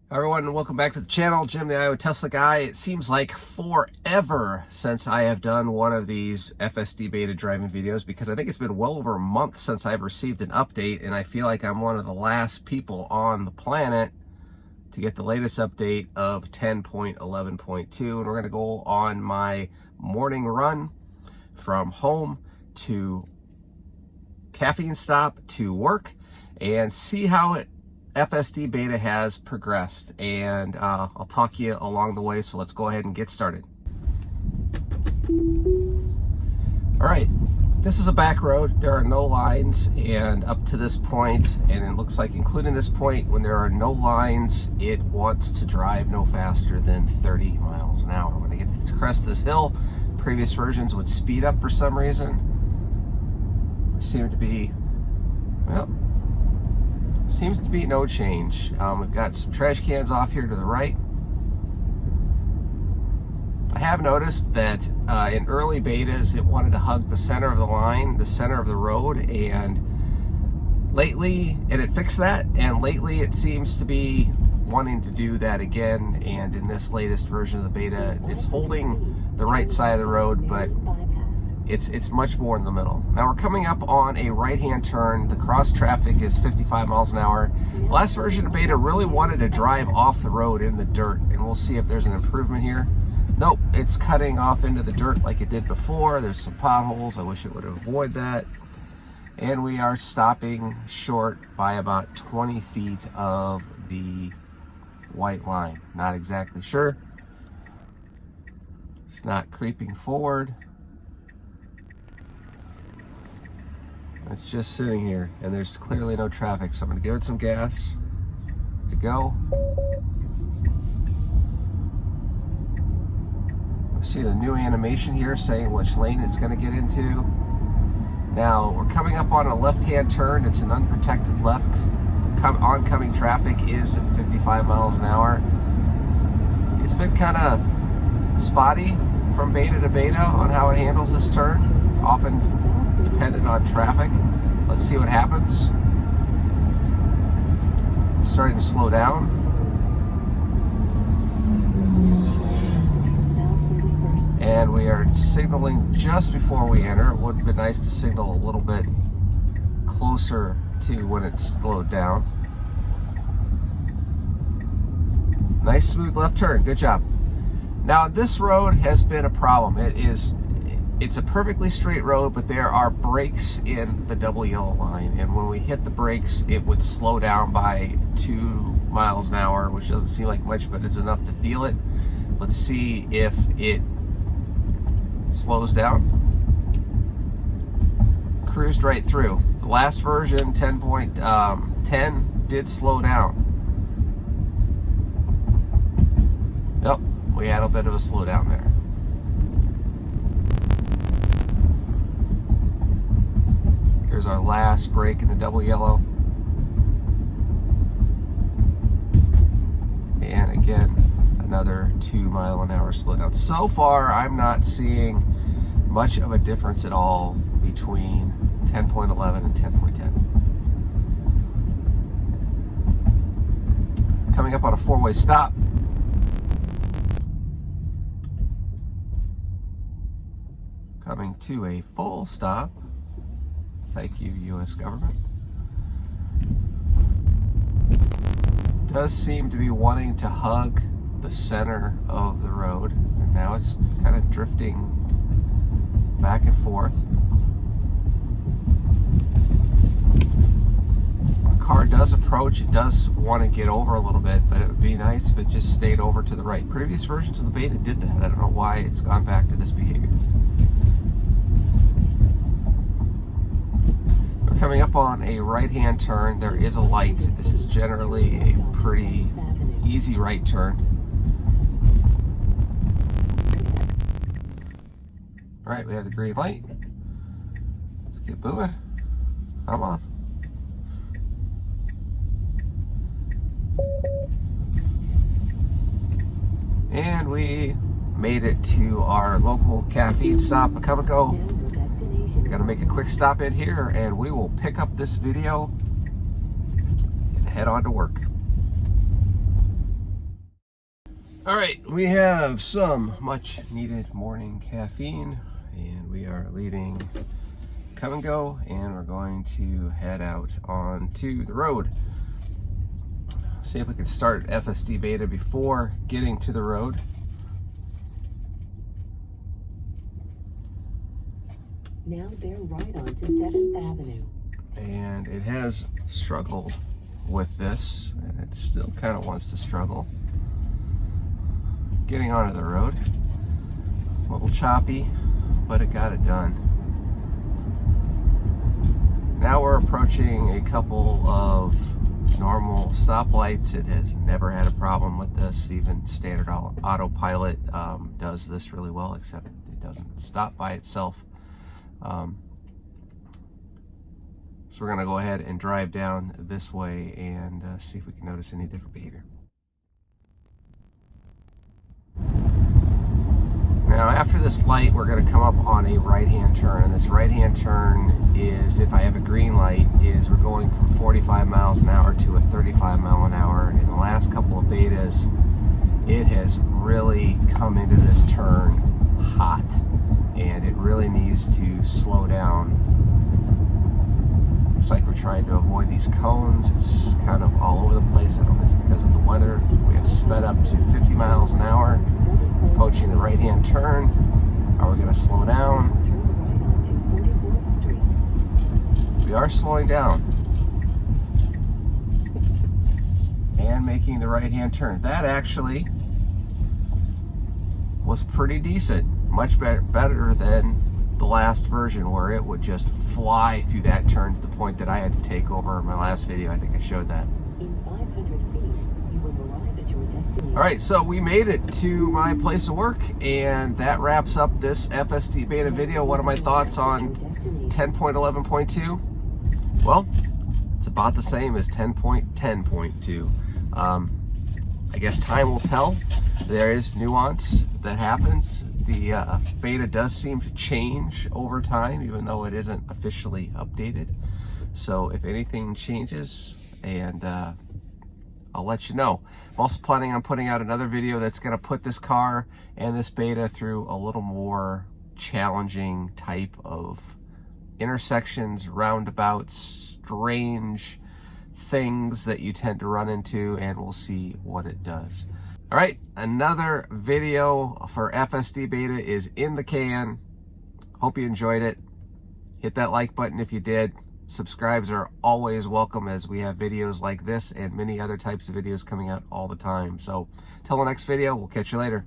Everyone, welcome back to the channel. Jim, the Iowa Tesla guy. It seems like forever since I have done one of these FSD Beta driving videos because I think it's been well over a month since I've received an update, and I feel like I'm one of the last people on the planet to get the latest update of 10.11.2, and we're going to go on my morning run from home to caffeine stop to work and see how it FSD Beta has progressed, and I'll talk to you along the way, so let's go ahead and get started. All right, this is a back road. There are no lines, and up to this point, and it looks like including this point, when there are no lines, it wants to drive no faster than 30 miles an hour. When I get to the crest of this hill, previous versions would speed up for some reason. There seem to be, well, seems to be no change. We've got some trash cans off here to the right. I have noticed that in early betas it wanted to hug the center of the line, the center of the road, and lately, and it fixed that, and lately it seems to be wanting to do that again, and in this latest version of the beta, it's holding the right side of the road, but it's much more in the middle. Now we're coming up on a right-hand turn. The cross traffic is 55 miles an hour. The last version of beta really wanted to drive off the road in the dirt, and we'll see if there's an improvement here. Nope, it's cutting off into the dirt like it did before. There's some potholes. I wish it would avoid that. And we are stopping short by about 20 feet of the white line. Not exactly sure. It's not creeping forward. It's just sitting here, and there's clearly no traffic, so I'm going to give it some gas to go. See the new animation here saying which lane it's going to get into. Now, we're coming up on a left-hand turn. It's an unprotected left. Oncoming traffic is at 55 miles an hour. It's been kind of spotty from beta to beta on how it handles this turn, often dependent on traffic. Let's see what happens. Starting to slow down. And we are signaling just before we enter. It would have been nice to signal a little bit closer to when it slowed down. Nice smooth left turn, good job. Now this road has been a problem. It's a perfectly straight road, but there are breaks in the double yellow line, and when we hit the brakes, it would slow down by 2 miles an hour, which doesn't seem like much, but it's enough to feel it. Let's see if it slows down. Cruised right through. The last version, 10.10, did slow down. Yep, we had a bit of a slowdown there. Here's our last break in the double yellow. And again, another 2 mile an hour slowdown. So far, I'm not seeing much of a difference at all between 10.11 and 10.10. Coming up on a 4-way stop. Coming to a full stop. Thank you, U.S. government. Does seem to be wanting to hug the center of the road, and now it's kind of drifting back and forth. The car does approach. It does want to get over a little bit, but it would be nice if it just stayed over to the right. Previous versions of the beta did that. I don't know why it's gone back to this behavior. Coming up on a right-hand turn, there is a light. This is generally a pretty easy right turn. All right, we have the green light. Let's get moving. Come on. And we made it to our local caffeine stop a come and go. Got to make a quick stop in here, and we will pick up this video and head on to work. All right, we have some much needed morning caffeine, and we are leaving Come and Go, and we're going to head out onto the road. See if we can start FSD Beta before getting to the road. Now bear right onto 7th Avenue. And it has struggled with this, and it still kind of wants to struggle. Getting onto the road. A little choppy, but it got it done. Now we're approaching a couple of normal stoplights. It has never had a problem with this. Even standard autopilot does this really well, except it doesn't stop by itself. So we're going to go ahead and drive down this way and see if we can notice any different behavior. Now after this light, we're going to come up on a right-hand turn, and this right-hand turn is, if I have a green light, is we're going from 45 miles an hour to a 35 mile an hour. In the last couple of betas, it has really come into this turn hot, and it really needs to slow down. Looks like we're trying to avoid these cones. It's kind of all over the place. I don't know if it's because of the weather. We have sped up to 50 miles an hour, approaching the right-hand turn. Are we going to slow down? We are slowing down and making the right-hand turn. That actually was pretty decent. Much better than the last version, where it would just fly through that turn to the point that I had to take over in my last video. I think I showed that. In 500 feet, you will arrive at your destination. All right, so we made it to my place of work, and that wraps up this FSD Beta video. What are my thoughts on 10.11.2? Well, it's about the same as 10.10.2. I guess time will tell. There is nuance that happens. The beta does seem to change over time, even though it isn't officially updated. So if anything changes, and I'll let you know. I'm also planning on putting out another video that's going to put this car and this beta through a little more challenging type of intersections, roundabouts, strange things that you tend to run into, and we'll see what it does. All right, another video for FSD Beta is in the can. Hope you enjoyed it. Hit that like button if you did. Subscribes are always welcome, as we have videos like this and many other types of videos coming out all the time. So, till the next video, we'll catch you later.